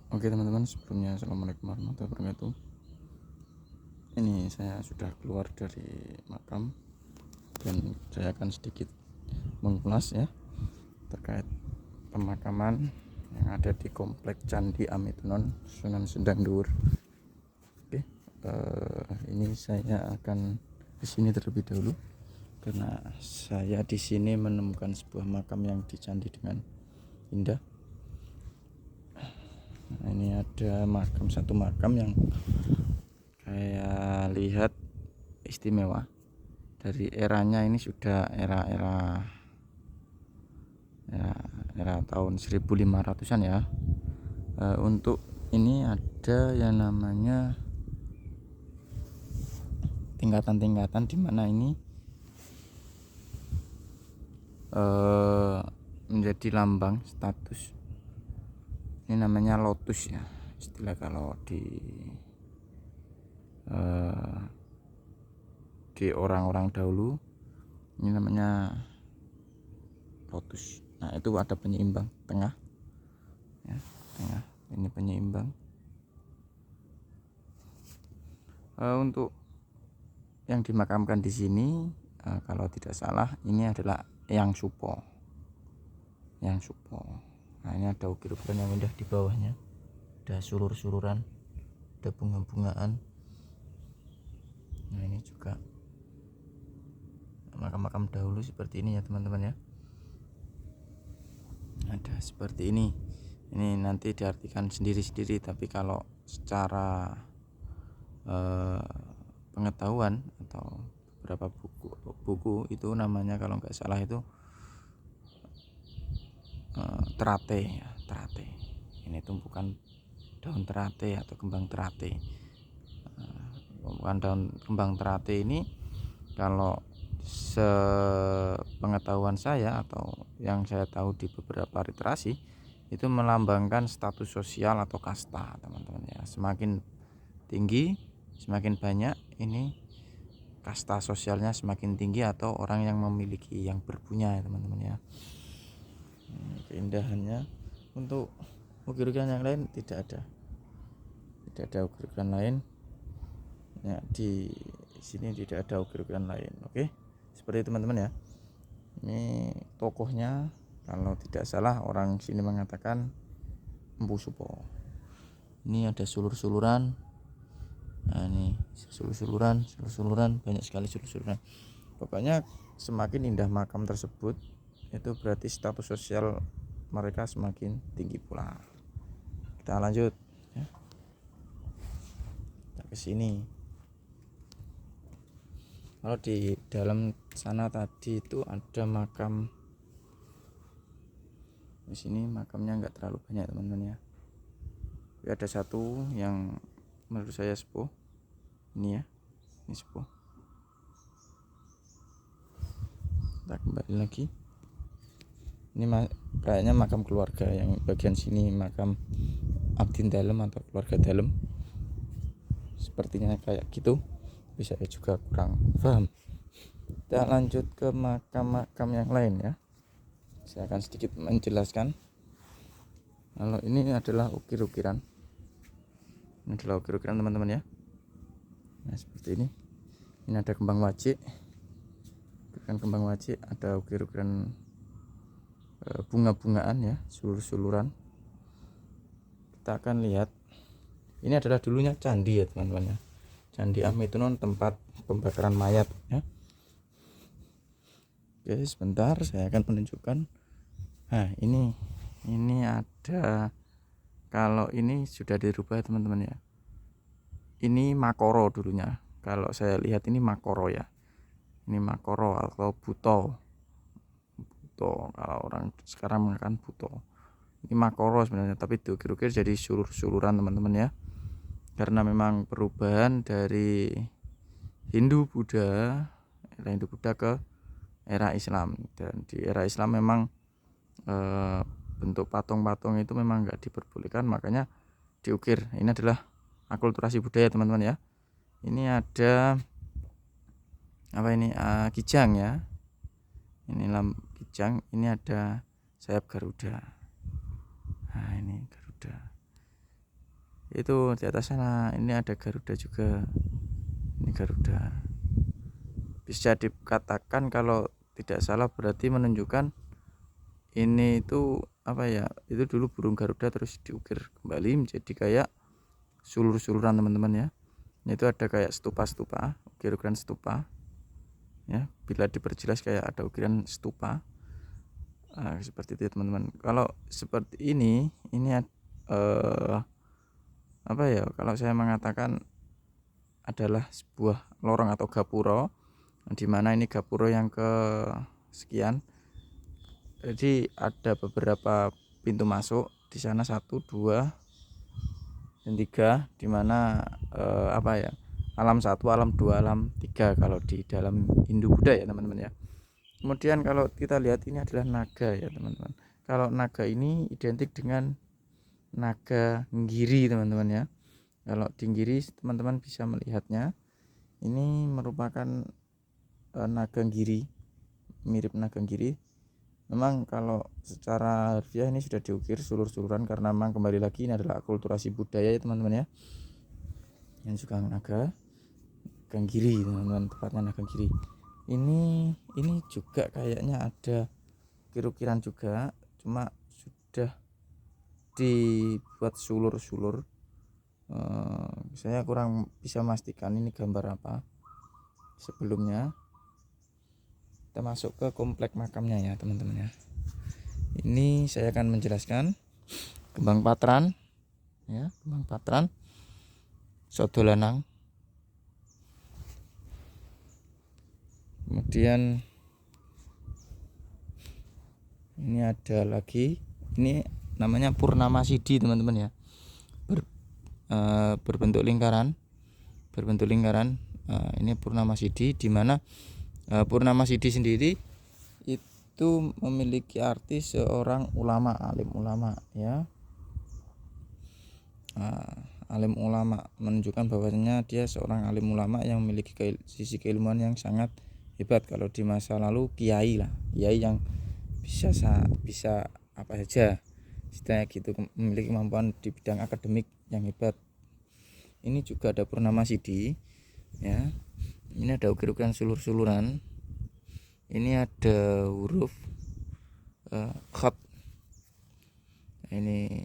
Oke teman-teman, sebelumnya assalamualaikum warahmatullahi wabarakatuh. Ini saya sudah keluar dari makam dan saya akan sedikit mengulas ya terkait pemakaman yang ada di komplek Candi Amitunon Sunan Sendang Dhuwur. Oke, ini saya akan ke sini terlebih dahulu karena saya di sini menemukan sebuah makam yang dicandi dengan indah. Nah, ini ada satu makam yang saya lihat istimewa. Dari eranya ini sudah era tahun 1500-an ya. Untuk ini ada yang namanya tingkatan-tingkatan di mana ini menjadi lambang status. Ini namanya lotus ya, istilah kalau di orang-orang dahulu ini namanya lotus. Nah, itu ada penyeimbang tengah ya, tengah ini penyeimbang. Untuk yang dimakamkan di sini kalau tidak salah ini adalah Yang Supo. Nah, ini ada ukir-ukiran yang indah di bawahnya, ada sulur-suluran, ada bunga-bungaan. Nah, ini juga makam-makam dahulu seperti ini ya teman-teman ya. Ada seperti ini nanti diartikan sendiri-sendiri, tapi kalau secara pengetahuan atau beberapa buku itu namanya kalau nggak salah itu terate ya, terate. Ini tumpukan daun terate atau kembang terate. Tumpukan daun kembang terate ini kalau sepengetahuan saya atau yang saya tahu di beberapa literasi itu melambangkan status sosial atau kasta teman-teman ya. Semakin tinggi, semakin banyak ini kasta sosialnya semakin tinggi atau orang yang memiliki yang berpunya ya teman-teman ya. Keindahannya. Untuk ukir-ukiran yang lain tidak ada ukir-ukiran lain ya, di sini tidak ada ukir-ukiran lain. Oke, seperti teman-teman ya. Ini tokohnya kalau tidak salah orang sini mengatakan Empu Supo. Ini ada sulur-suluran. Nah, ini sulur-suluran banyak sekali sulur-suluran. Pokoknya semakin indah makam tersebut itu berarti status sosial mereka semakin tinggi pula. Kita lanjut ya. Kita ke sini. Kalau di dalam sana tadi itu ada makam. Di sini makamnya nggak terlalu banyak teman-teman ya. Tapi ada satu yang menurut saya sepuh. Ini ya. Ini sepuh. Kita kembali lagi. Ini kayaknya makam keluarga, yang bagian sini makam Abdin Dalem atau keluarga Dalem, sepertinya kayak gitu. Bisa juga kurang paham. Kita lanjut ke makam-makam yang lain ya. Saya akan sedikit menjelaskan. Kalau ini adalah ukir-ukiran. Ini adalah ukir-ukiran teman-teman ya. Nah, seperti ini. Ini ada kembang wajik. Kembang wajik, ada ukir-ukiran bunga-bungaan ya, sulur-suluran. Kita akan lihat ini adalah dulunya candi ya teman-teman ya. Candi Amitunon, tempat pembakaran mayat ya. Oke, sebentar saya akan menunjukkan. Nah, ini ada, kalau ini sudah dirubah teman-teman ya. Ini Makoro dulunya. Kalau saya lihat ini Makoro ya. Ini Makoro atau Buto. Kalau orang sekarang mengatakan Buto. Ini Makoro sebenarnya, tapi diukir-ukir jadi sulur-suluran teman-teman ya. Karena memang perubahan dari Hindu Buddha ke era Islam, dan di era Islam memang bentuk patung-patung itu memang nggak diperbolehkan, makanya diukir. Ini adalah akulturasi budaya teman-teman ya. Ini ada apa ini, kijang ya. Ini kijang, ini ada sayap Garuda. Nah, ini Garuda. itu di atas sana ini ada Garuda juga. Ini Garuda. Bisa dikatakan kalau tidak salah berarti menunjukkan ini itu apa ya? Itu dulu burung Garuda terus diukir kembali menjadi kayak sulur-suluran teman-teman ya. Itu ada kayak stupa-stupa, ukiran stupa. Ya, bila diperjelas kayak ada ukiran stupa. Seperti itu teman-teman. Kalau seperti ini apa ya? Kalau saya mengatakan adalah sebuah lorong atau gapuro, di mana ini gapuro yang ke sekian. Jadi ada beberapa pintu masuk di sana 1, 2, dan 3, di mana apa ya? Alam 1, alam 2, alam 3 kalau di dalam Hindu Buddha ya teman-teman ya. Kemudian kalau kita lihat ini adalah naga ya teman-teman. Kalau naga ini identik dengan naga Nggiri teman-teman ya. Kalau di Nggiri teman-teman bisa melihatnya. Ini merupakan naga Nggiri, mirip naga Nggiri. Memang kalau secara harfiah ini sudah diukir sulur-suluran karena memang kembali lagi ini adalah akulturasi budaya ya teman-teman ya. Yang suka naga Nggiri teman-teman, tepatnya naga Nggiri. Ini juga kayaknya ada ukir-ukiran juga, cuma sudah dibuat sulur-sulur. Saya kurang bisa memastikan ini gambar apa. Sebelumnya kita masuk ke komplek makamnya ya teman-teman ya. Ini saya akan menjelaskan kembang patran ya, kembang patran sodo lanang. Kemudian ini ada lagi, ini namanya Purnama Sidi teman-teman ya. Berbentuk lingkaran. Ini Purnama Sidi, di mana Purnama Sidi sendiri itu memiliki arti seorang ulama, alim ulama ya. Alim ulama menunjukkan bahwasanya dia seorang alim ulama yang memiliki sisi keilmuan yang sangat hebat. Kalau di masa lalu kiai lah, kiai yang bisa apa saja istilahnya gitu, memiliki kemampuan di bidang akademik yang hebat. Ini juga ada Purnama Sidi ya. Ini ada ukir-ukiran sulur-suluran. Ini ada huruf khat. Ini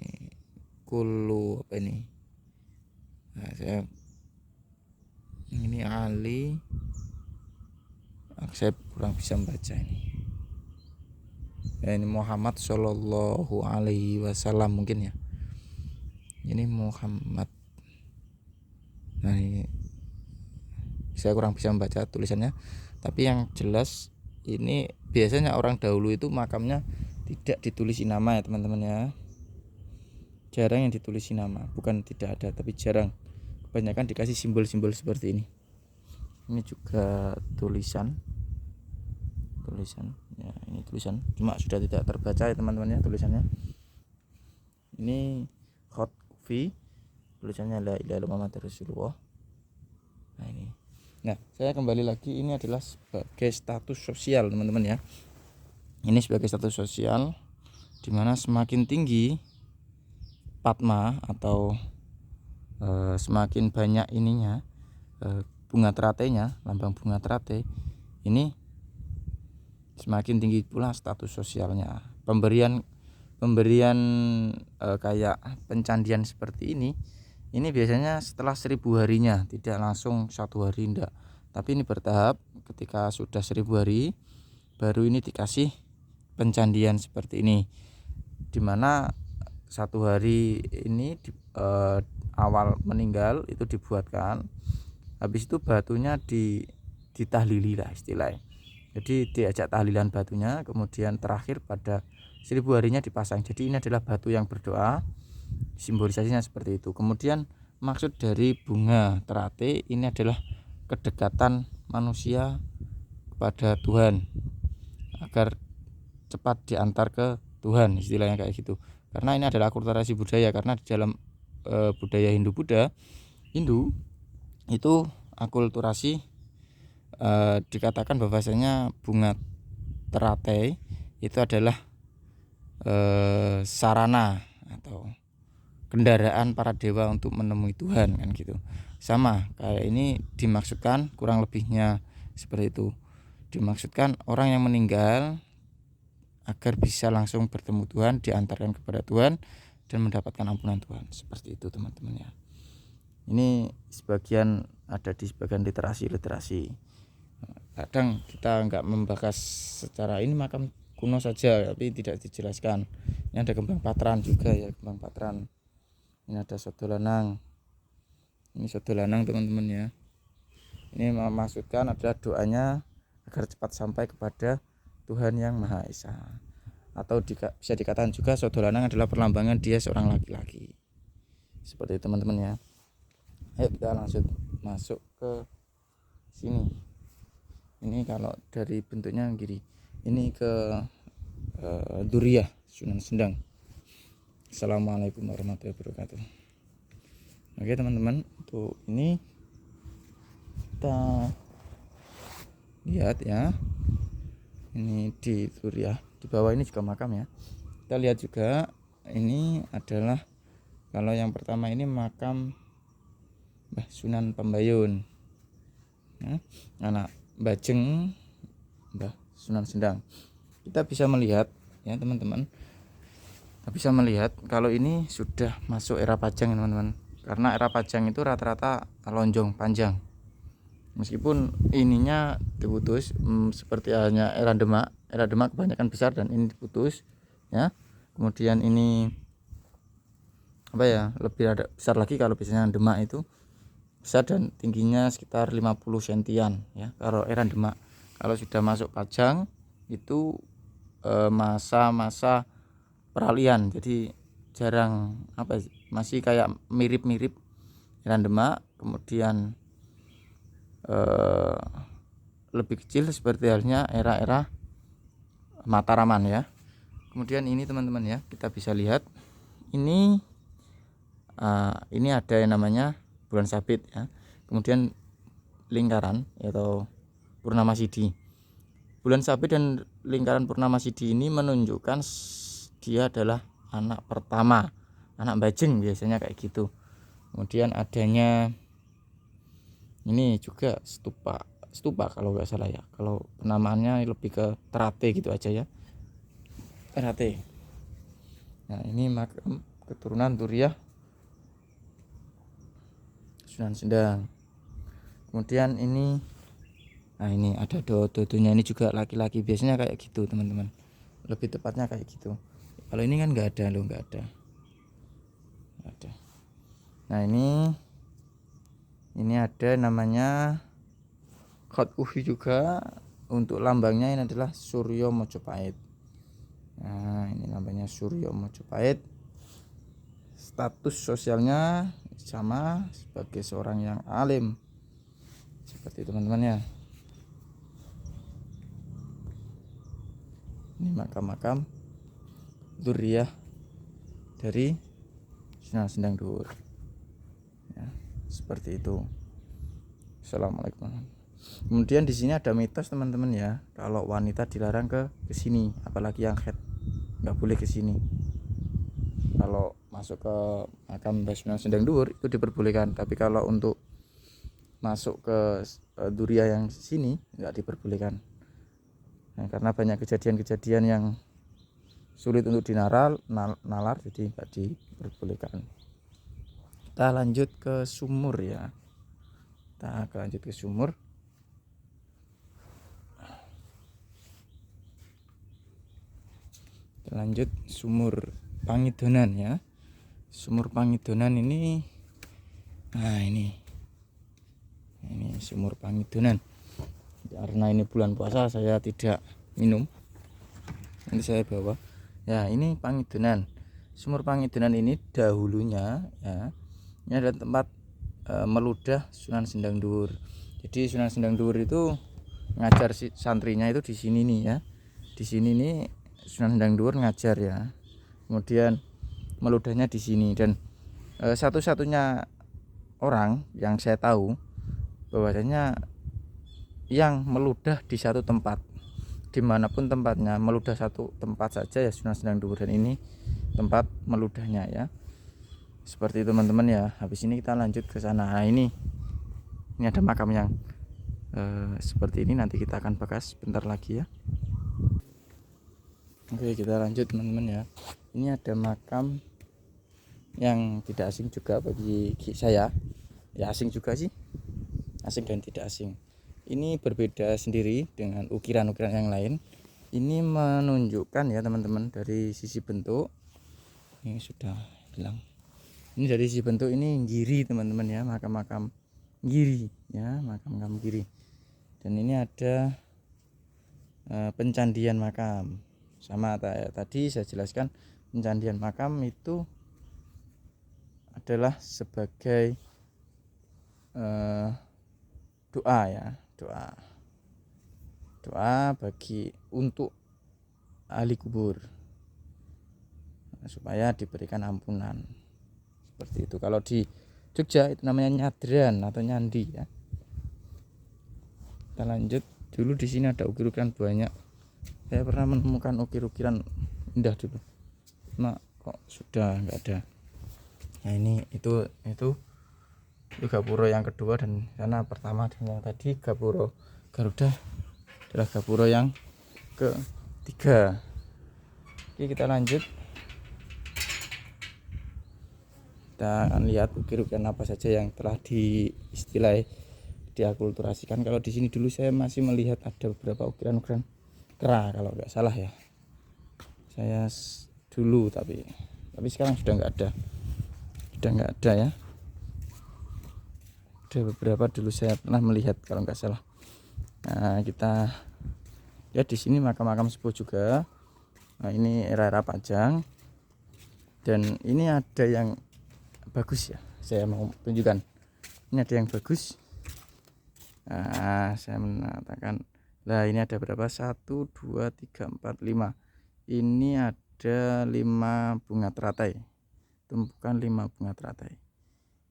kulu apa ini? Ini Ali. Saya kurang bisa membaca ini. Ini Muhammad Shallallahu Alaihi Wasallam mungkin ya. Ini Muhammad. Nah ini saya kurang bisa membaca tulisannya, tapi yang jelas ini biasanya orang dahulu itu makamnya tidak ditulisi nama ya teman-teman ya. Jarang yang ditulisi nama, bukan tidak ada tapi jarang. Kebanyakan dikasih simbol-simbol seperti ini. Ini juga tulisan ya, ini tulisan cuma sudah tidak terbaca ya teman-teman ya tulisannya. Ini hot coffee, tulisannya la ilaha illallah Muhammadur Rasulullah. Nah ini. Nah, saya kembali lagi, ini adalah sebagai status sosial teman-teman ya. Ini sebagai status sosial, dimana semakin tinggi Padma atau semakin banyak ininya bunga teratenya, lambang bunga terate, ini semakin tinggi pula status sosialnya. Pemberian kayak pencandian seperti ini biasanya setelah 1000 harinya, tidak langsung 1 hari enggak, tapi ini bertahap. Ketika sudah 1000 hari baru ini dikasih pencandian seperti ini, dimana 1 hari ini awal meninggal itu dibuatkan, habis itu batunya ditahlili lah istilahnya. Jadi diajak tahlilan batunya, kemudian terakhir pada 1000 harinya dipasang. Jadi ini adalah batu yang berdoa, simbolisasinya seperti itu. Kemudian maksud dari bunga terate ini adalah kedekatan manusia kepada Tuhan, agar cepat diantar ke Tuhan, istilahnya kayak gitu. Karena ini adalah akulturasi budaya, karena di dalam budaya Hindu itu akulturasi dikatakan bahwasanya bunga terate itu adalah sarana atau kendaraan para dewa untuk menemui Tuhan kan gitu. Sama kayak ini dimaksudkan kurang lebihnya seperti itu. Dimaksudkan orang yang meninggal agar bisa langsung bertemu Tuhan, diantarkan kepada Tuhan dan mendapatkan ampunan Tuhan. Seperti itu teman-teman ya. Ini sebagian ada di sebagian literasi. Kadang kita nggak membahas secara ini makam kuno saja, tapi tidak dijelaskan. Ini ada kembang patran juga ya, kembang patran. Ini ada sodo lanang. Ini sodo lanang teman-teman ya. Ini maksudkan adalah doanya agar cepat sampai kepada Tuhan yang Maha Esa. Atau bisa dikatakan juga sodo lanang adalah perlambangan dia seorang laki-laki. Seperti itu teman-teman ya. Ayo kita langsung masuk ke sini. Ini kalau dari bentuknya gini. Ini ke Duriyah Sunan Sendang. Assalamualaikum warahmatullahi wabarakatuh. Oke teman-teman, untuk ini kita lihat ya. Ini di Duriyah, di bawah ini juga makam ya. Kita lihat juga ini adalah, kalau yang pertama ini makam Mbah Sunan Pambayun ya, anak Bajeng Mbah Sunan Sendang. Kita bisa melihat ya teman-teman, kita bisa melihat kalau ini sudah masuk era Pajang teman-teman, karena era Pajang itu rata-rata lonjong panjang, meskipun ininya diputus seperti halnya era Demak kebanyakan besar dan ini diputus ya. Kemudian ini apa ya, lebih ada besar lagi. Kalau biasanya Demak itu besar dan tingginya sekitar 50 sentian ya kalau era Demak. Kalau sudah masuk Pajang itu masa-masa peralihan, jadi jarang apa, masih kayak mirip-mirip era Demak. Kemudian lebih kecil seperti halnya era-era Mataraman ya. Kemudian ini teman-teman ya, kita bisa lihat ini ada yang namanya bulan sabit ya. Kemudian lingkaran atau purnama sidi. Bulan sabit dan lingkaran purnama sidi ini menunjukkan dia adalah anak pertama, anak Bajeng biasanya kayak gitu. Kemudian adanya ini juga stupa kalau nggak salah ya. Kalau penamaannya lebih ke terate gitu aja ya, terate. Nah ini makam keturunan Duriyah Sunan Sendang. Kemudian ini, nah ini ada dodonya, ini juga laki-laki, biasanya kayak gitu teman-teman, lebih tepatnya kayak gitu. Kalau ini kan nggak ada. Nah ini ada namanya Khot Uhi juga. Untuk lambangnya ini adalah Suryo Mojopahit. Nah ini lambangnya Suryo Mojopahit. Status sosialnya sama sebagai seorang yang alim, seperti teman-teman ya. Ini makam-makam Duriyah dari Sunan Sendang Dhuwur ya, seperti itu. Assalamualaikum. Kemudian di sini ada mitos teman-teman ya, kalau wanita dilarang ke sini, apalagi yang head nggak boleh ke sini. Kalau masuk ke makam Sunan Sendang Dhuwur itu diperbolehkan, tapi kalau untuk masuk ke Duriyah yang sini nggak diperbolehkan. Nah, karena banyak kejadian-kejadian yang sulit untuk nalar, jadi nggak diperbolehkan. Kita lanjut ke sumur ya. Kita lanjut ke sumur. Kita lanjut sumur Pangidonan ya. Sumur Pangidonan ini, nah ini sumur Pangidonan. Karena ini bulan puasa saya tidak minum, nanti saya bawa ya. Ini Pangidonan, sumur Pangidonan ini dahulunya ya, ini ada tempat meludah Sunan Sendang Dhuwur. Jadi Sunan Sendang Dhuwur itu ngajar santrinya itu di sini nih ya. Di sini nih Sunan Sendang Dhuwur ngajar ya. Kemudian meludahnya di sini, dan satu-satunya orang yang saya tahu bahwasanya yang meludah di satu tempat, dimanapun tempatnya, meludah satu tempat saja ya Sunan Sendang Dhuwur, dan ini tempat meludahnya ya. Seperti itu teman-teman ya. Habis ini kita lanjut ke sana. Nah, ini ada makam yang seperti ini, nanti kita akan bahas bentar lagi ya. Oke, kita lanjut teman-teman ya. Ini ada makam yang tidak asing juga bagi saya. Ya asing juga sih, asing dan tidak asing. Ini berbeda sendiri dengan ukiran-ukiran yang lain. Ini menunjukkan ya teman-teman, dari sisi bentuk ini sudah hilang. Ini dari sisi bentuk ini giri teman-teman ya, makam-makam giri ya, makam-makam giri. Dan ini ada pencandian makam. Sama tadi saya jelaskan, pencandian makam itu adalah sebagai doa ya, doa bagi untuk ahli kubur supaya diberikan ampunan. Seperti itu. Kalau di Jogja itu namanya nyadran atau nyandi ya. Kita lanjut dulu. Di sini ada ukir-ukiran banyak. Saya pernah menemukan ukir-ukiran indah dulu, cuma kok sudah nggak ada. Nah ini itu gapura yang kedua, dan sana pertama dan yang tadi gapura Garuda adalah gapura yang ketiga. Oke, kita lanjut. Kita akan lihat ukir-ukiran apa saja yang telah diakulturasikan. Kalau di sini dulu saya masih melihat ada beberapa ukiran-ukiran kera kalau nggak salah ya. Saya dulu tapi sekarang sudah nggak ada ya. Ada beberapa dulu saya pernah melihat kalau nggak salah. Nah, kita lihat di sini makam-makam sepuh juga. Nah, ini era-era Pajang. Dan ini ada yang bagus ya, saya mau tunjukkan. Ini ada yang bagus. Nah, saya mengatakan, lah ini ada berapa? 1, 2, 3, 4, 5. Ini ada 5 bunga teratai, tumpukan 5 bunga teratai.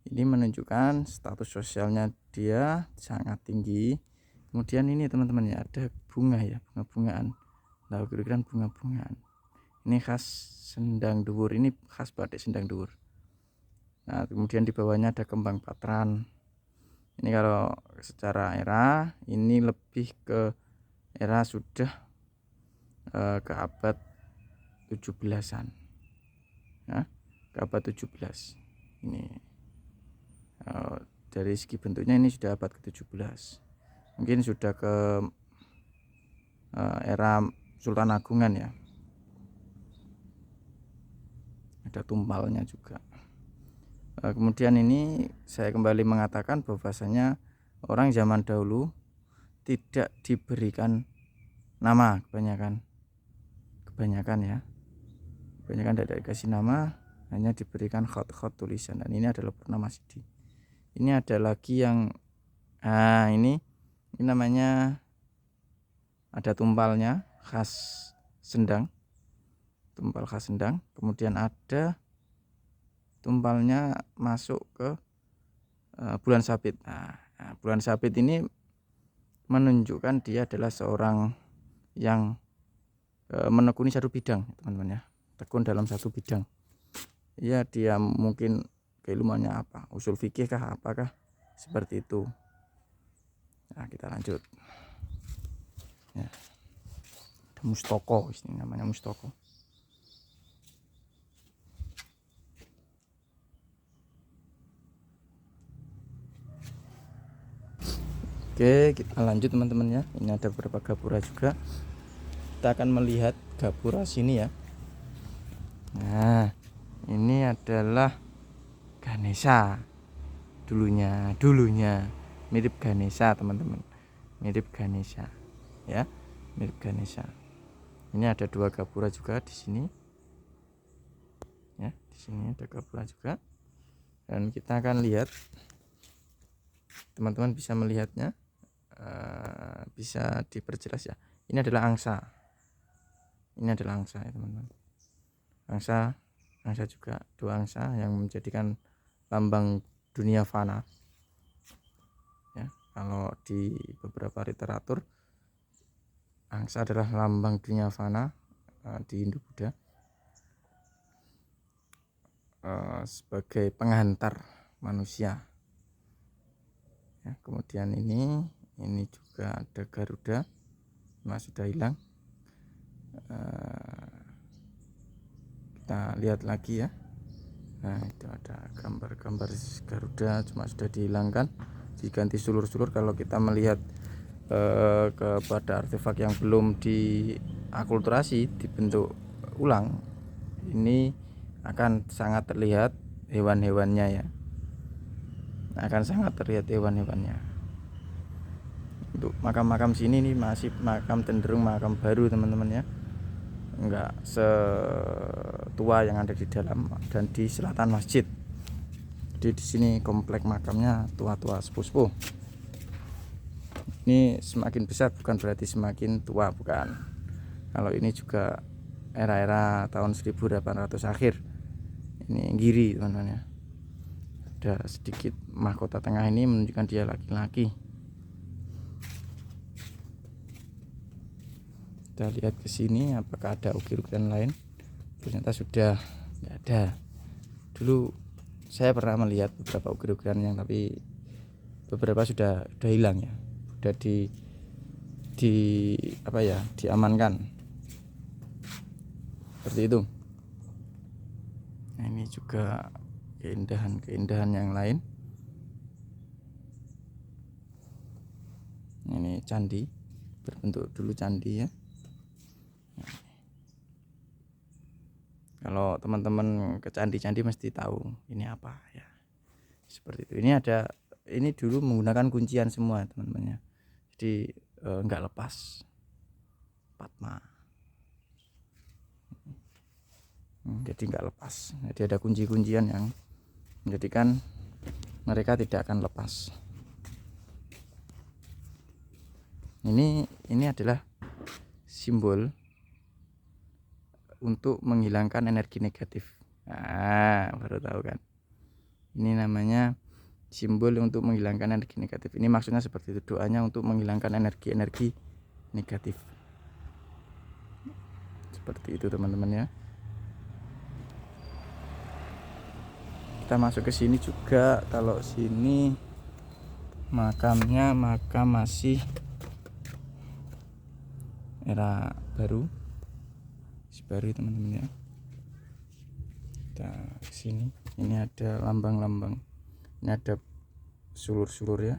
Ini menunjukkan status sosialnya dia sangat tinggi. Kemudian ini teman-teman ya, ada bunga ya, bunga-bungaan. Nah, kira-kira bunga-bungaan. Ini khas Sendang Dhuwur, ini khas batik Sendang Dhuwur. Nah, kemudian di bawahnya ada kembang patran. Ini kalau secara era ini lebih ke era sudah ke abad 17-an ya, ke abad 17. Ini dari segi bentuknya ini sudah abad ke-17, mungkin sudah ke era Sultan Agungan ya. Ada tumpalnya juga. Kemudian ini saya kembali mengatakan bahwasanya orang zaman dahulu tidak diberikan nama, kebanyakan ya, kebanyakan tidak dikasih nama, hanya diberikan khot-khot tulisan. Dan ini adalah Purnama Sidi. Ini ada lagi yang ini namanya ada tumpalnya khas Sendang, tumpal khas Sendang. Kemudian ada tumpalnya masuk ke bulan sabit. Nah, bulan sabit ini menunjukkan dia adalah seorang yang menekuni satu bidang, teman-teman ya, tekun dalam satu bidang ya. Dia mungkin keilmuannya apa, usul fikih kah, apakah seperti itu. Nah, kita lanjut ya. Ada mustoko, ini namanya mustoko. Oke, kita lanjut teman-teman ya. Ini ada beberapa gapura juga. Kita akan melihat gapura sini ya. Nah, ini adalah Ganesha. Dulunya mirip Ganesha teman-teman. Mirip Ganesha ya, mirip Ganesha. Ini ada 2 gapura juga di sini. Ya, di sini ada gapura juga. Dan kita akan lihat, teman-teman bisa melihatnya, bisa diperjelas ya. Ini adalah angsa. Ini adalah angsa ya teman-teman. Angsa juga, 2 angsa yang menjadikan lambang dunia fana. Ya, kalau di beberapa literatur angsa adalah lambang dunia fana di Hindu Buddha. sebagai penghantar manusia ya. Kemudian ini juga ada Garuda, sudah hilang. Kita lihat lagi ya. Nah, itu ada gambar-gambar Garuda, cuma sudah dihilangkan, diganti sulur-sulur. Kalau kita melihat kepada artefak yang belum diakulturasi, dibentuk ulang, ini akan sangat terlihat hewan-hewannya ya, akan sangat terlihat hewan-hewannya. Untuk makam-makam sini nih masih makam, cenderung makam baru teman-teman ya, enggak setua yang ada di dalam dan di selatan masjid. Jadi di sini komplek makamnya tua-tua, sepuh-sepuh. Ini semakin besar bukan berarti semakin tua, bukan. Kalau ini juga era-era tahun 1800 akhir. Ini Giri teman-teman ya. Ada sedikit mahkota tengah ini menunjukkan dia laki-laki. Kita lihat ke sini apakah ada ukir-ukiran lain. Ternyata sudah tidak ada. Dulu saya pernah melihat beberapa ukir-ukiran yang, tapi beberapa sudah hilang ya, sudah diamankan seperti itu. Nah, ini juga keindahan yang lain. Ini candi, berbentuk dulu candi ya. Kalau teman-teman ke candi-candi mesti tahu ini apa ya, seperti itu. Ini dulu menggunakan kuncian semua teman-teman ya, jadi enggak lepas Padma, jadi enggak lepas. Jadi ada kunci-kuncian yang menjadikan mereka tidak akan lepas. Ini adalah simbol untuk menghilangkan energi negatif. Nah, baru tahu kan? Ini namanya simbol untuk menghilangkan energi negatif. Ini maksudnya seperti itu, doanya untuk menghilangkan energi negatif. Seperti itu teman-teman ya. Kita masuk ke sini juga. Kalau sini makamnya makam masih era baru, teman-teman ya. Kita kesini, ini ada lambang-lambang, ini ada sulur-sulur ya.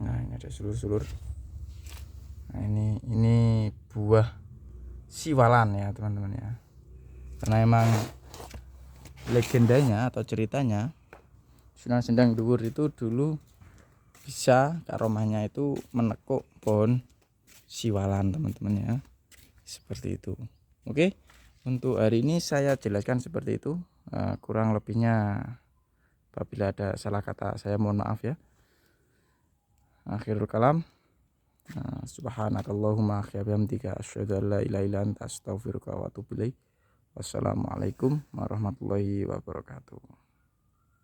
Nah, ini ada sulur-sulur. Nah, ini buah siwalan ya teman-teman ya. Karena emang legendanya atau ceritanya Sunan Sendang Dhuwur itu dulu bisa karomahnya itu menekuk pohon siwalan teman-teman ya, seperti itu. Oke, untuk hari ini saya jelaskan seperti itu. Kurang lebihnya apabila ada salah kata saya mohon maaf ya. Akhirul kalam, subhanakallahumma bihamdika asyhadu an la ilaha illa anta astaghfiruka wa atubu ilaik. Wassalamualaikum warahmatullahi wabarakatuh.